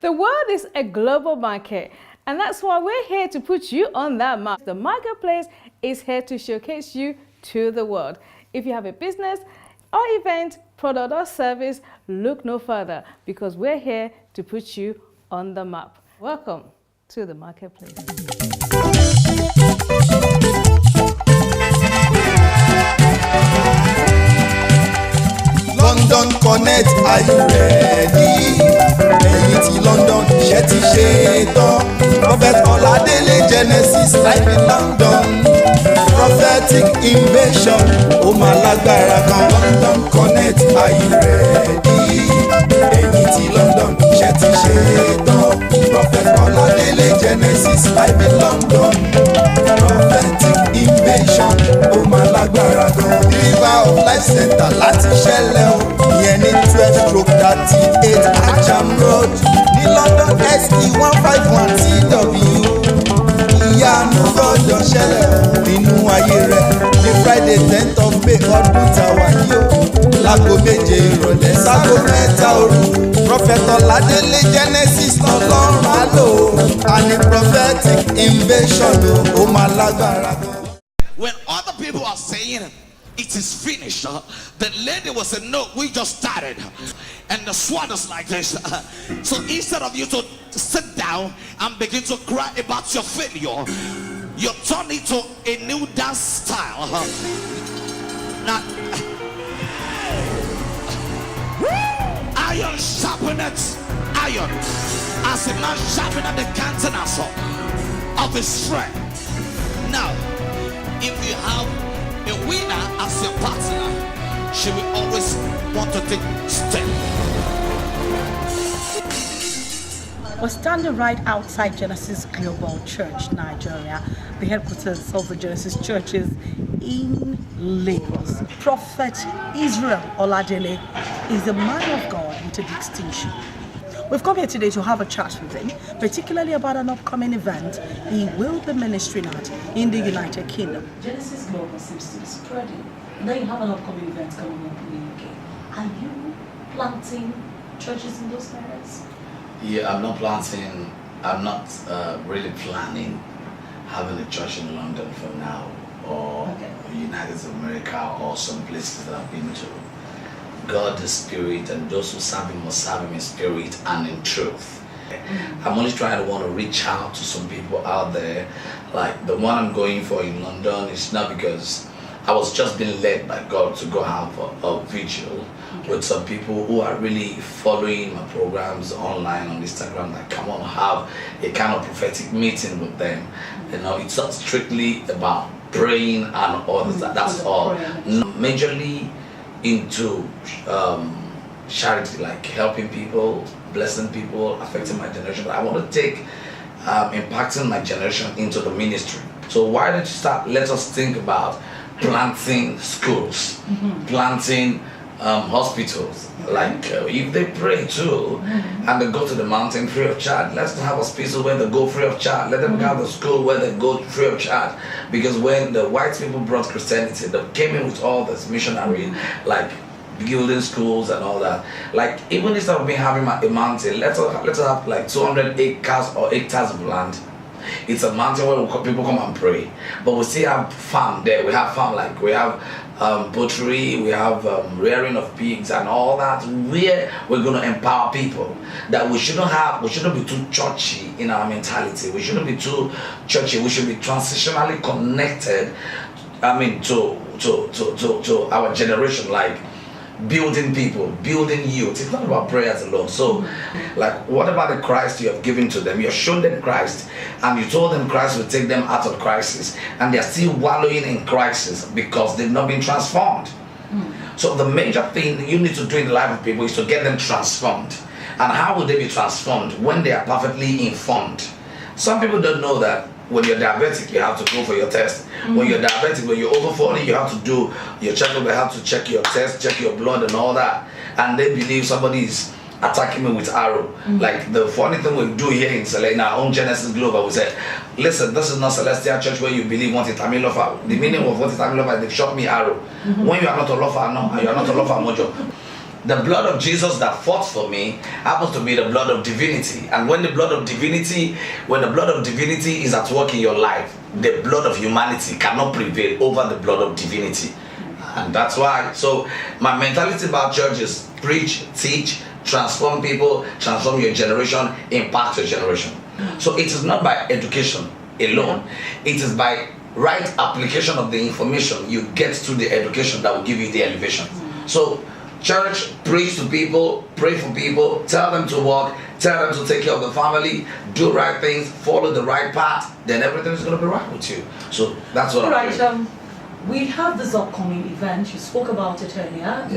The world is a global market, and that's why we're here to put you on that map. The marketplace is here to showcase you to the world. If you have a business or event, product or service, look no further because we're here to put you on the map. Welcome to the marketplace. London Connect, are you ready? Ẹ̀yin ti London, iṣẹ́ ti ṣe tán. Prophet Oladele Genesis live in London. Prophetic invasion, ó máa lágbára gan. London Connect, are you ready? Ẹ̀yin ti London, iṣẹ́ ti ṣe tán. Prophet Oladele Genesis live in London. Prophetic invasion, ó máa lágbára gan. River of Life Center láti ṣẹlẹ̀ o. Ìyẹn ní 12/38 Ajam Road ní London SE 151 TW. Ìyanu gbọ́dọ̀ ṣẹlẹ̀ nínú ayé rẹ̀ ní Friday 10th of May ọdún tàwa yìí o. Láago méje ìrọ̀lẹ́ ságo mẹ́ta òru. Prophet Oladele Genesis Ọlọ́run á lò ó. And the prophetic invasion ó máa lágbára gan. When other people are saying it is finished, the lady will say, no, we just started. And the sword is like this. So instead of you to sit down and begin to cry about your failure, you turn it to a new dance style. Now, iron sharpeneth iron, as a man sharpeneth the countenance of his friend. Now, if you have a winner as your partner, she will always want to take step. We're standing right outside Genesis Global Church, Nigeria, the headquarters of the Genesis churches in Lagos. Prophet Israel Oladele is a man of God with a distinction. We've come here today to have a chat with him, particularly about an upcoming event he will be ministering at in the United Kingdom. Genesis Global seems to be spreading. Now you have an upcoming event coming up in the UK. Are you planting churches in those areas? Yeah, I'm not really planning having a church in London for now, or United States of America, or some places that I've been to. God is spirit, and those who serve him must serve him in spirit and in truth. I'm only trying to want to reach out to some people out there. Like the one I'm going for in London is not because I was just being led by God to go have a vigil with some people who are really following my programs online on Instagram, that come on have a kind of prophetic meeting with them. You know, it's not strictly about praying and all that. That's all. Majorly into charity, like helping people, blessing people, affecting my generation. But I want to take impacting my generation into the ministry. So why don't you let us think about planting schools, planting hospitals. Like if they pray too and they go to the mountain free of charge, let's have hospitals where they go free of charge. Let them have the school where they go free of charge. Because when the white people brought Christianity, they came in with all this missionary, like building schools and all that. Like even instead of having a mountain, let's have like 200 acres or hectares of land. It's a mountain where people come and pray. But we still have farm there. We have farm, like we have poultry, we have rearing of pigs and all that, where we're going to empower people. That we shouldn't be too churchy in our mentality. We shouldn't be too churchy. We should be transitionally connected, to our generation, like building people, building youth. It's not about prayers alone. So, like, what about the Christ you have given to them? You have shown them Christ, and you told them Christ will take them out of crisis, and they're still wallowing in crisis because they've not been transformed. So the major thing you need to do in the life of people is to get them transformed. And how will they be transformed? When they are perfectly informed. Some people don't know that when you're diabetic, you have to go for your test. When you're diabetic, when you're over 40, you have to do your checkup. You have to check your test, check your blood and all that. And they believe somebody is attacking me with arrow. Like the funny thing we do here in our own Genesis Global, we said, listen, this is not Celestial Church where you believe what is Tamilofa. The meaning of what is Tamilofa, they shot me arrow. When you are not a lover, no, you are not a lover mojo. the blood of Jesus that fought for me happens to be the blood of divinity. And when the blood of divinity is at work in your life, the blood of humanity cannot prevail over the blood of divinity. And that's why, so my mentality about church is preach, teach, transform people, transform your generation, impact your generation. So it is not by education alone, it is by right application of the information you get through the education that will give you the elevation. So church, preach to people, pray for people, tell them to walk, tell them to take care of the family, do right things, follow the right path, then everything is going to be right with you. So that's what I'm doing. We have this upcoming event. You spoke about it earlier.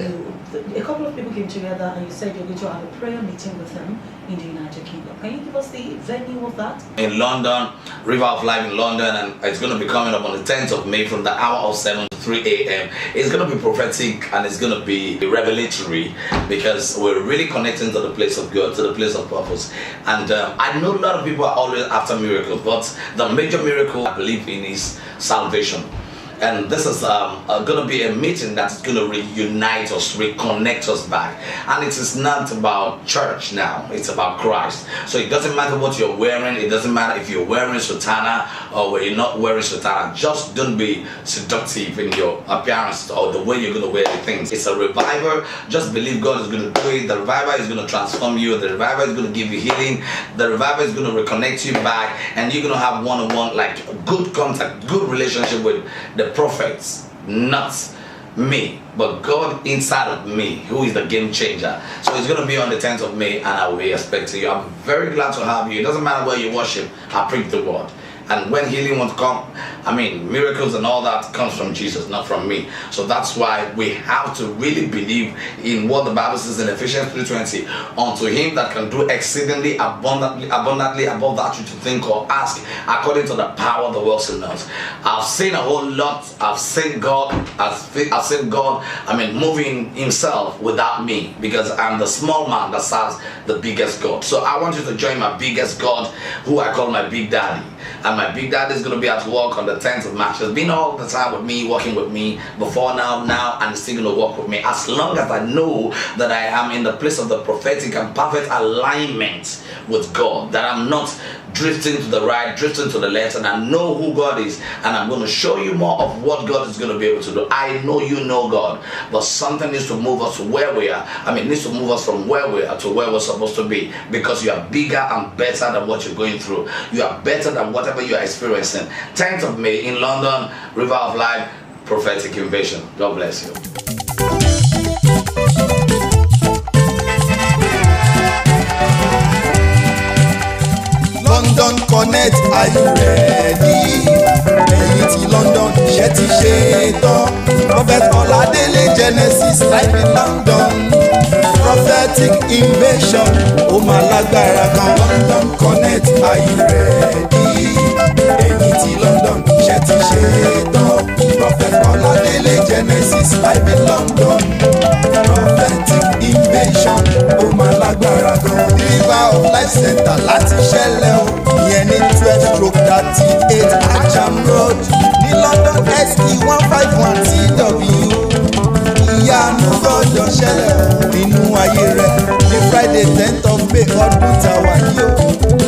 A couple of people came together and you said you're going to have a prayer meeting with them in the United Kingdom. Can you give us the venue of that? In London, River of Life in London, and it's going to be coming up on the 10th of May from the hour of 7 to 3 a.m. It's going to be prophetic and it's going to be revelatory because we're really connecting to the place of God, to the place of purpose. And I know a lot of people are always after miracles, but the major miracle I believe in is salvation. And this is going to be a meeting that's going to reunite us, reconnect us back. And it is not about church now, it's about Christ. So it doesn't matter what you're wearing, it doesn't matter if you're wearing sutana or you're not wearing sutana. Just don't be seductive in your appearance or the way you're going to wear the things. It's a revival. Just believe God is going to do it. The revival is going to transform you. The revival is going to give you healing. The revival is going to reconnect you back, and you're going to have one-on-one, like good contact, good relationship with the prophets, not me, but God inside of me, who is the game changer. So it's going to be on the 10th of May, and I will be expecting you. I'm very glad to have you. It doesn't matter where you worship, I preach the word. And when healing won't come, I mean, miracles and all that comes from Jesus, not from me. So that's why we have to really believe in what the Bible says in Ephesians 3:20. Unto him that can do exceedingly abundantly above that which you think or ask, according to the power that works in us. I've seen a whole lot. I've seen God. I've seen God, moving himself without me, because I'm the small man that serves the biggest God. So I want you to join my biggest God, who I call my Big Daddy. And my Big Daddy is going to be at work on the 10th of March. He's been all the time with me, working with me before now, and he's still going to work with me. As long as I know that I am in the place of the prophetic and perfect alignment with God, that I'm not drifting to the right, drifting to the left, and I know who God is, and I'm going to show you more of what God is going to be able to do. I know you know God, but something needs to move us to where we are. Needs to move us from where we are to where we're supposed to be, because you are bigger and better than what you're going through. You are better than whatever you are experiencing. 10th of May in London, River of Life, prophetic invasion. God bless you. London Connect, are you ready? Ẹ̀yin ti London, iṣẹ́ ti ṣe tán. Prophet Oladele Genesis live in London. Prophetic invasion, ó máa lágbára gan. London Connect, are you ready? Ẹ̀yin ti London, iṣẹ́ ti ṣe tán. Prophet Oladele Genesis live in London. Prophetic invasion, ó máa lágbára gan. River of Life Center láti ṣẹlẹ̀ o. Ìyẹn ní 12/38 Acham Road ní London SE 151 TW. Ìyanu gbọ́dọ̀ ṣẹlẹ̀ nínú ayé rẹ̀ ní Friday 10th of May ọdún tàwa yìí o.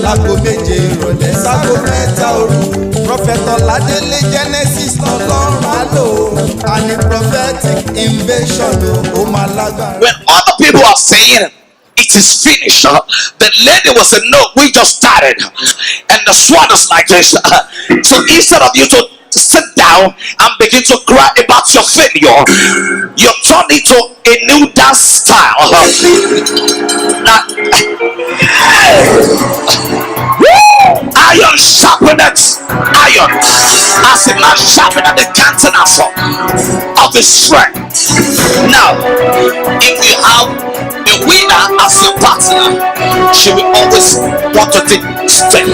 Láago 7 ìrọ̀lẹ́ ságo 3 òru. Prophet Oladele Genesis lọ́lọ́run á lò ó. And the prophetic invasion ó máa lágbára. When other people are saying it is finished, the lady will say, no, we just started. And the sword is like this. So instead of you to sit down and begin to cry about your failure, you turn into a new dance style. Now, iron sharpened iron, as a man sharpened the countenance of his friend. Now, if you have a winner as your partner, she will always want to take step.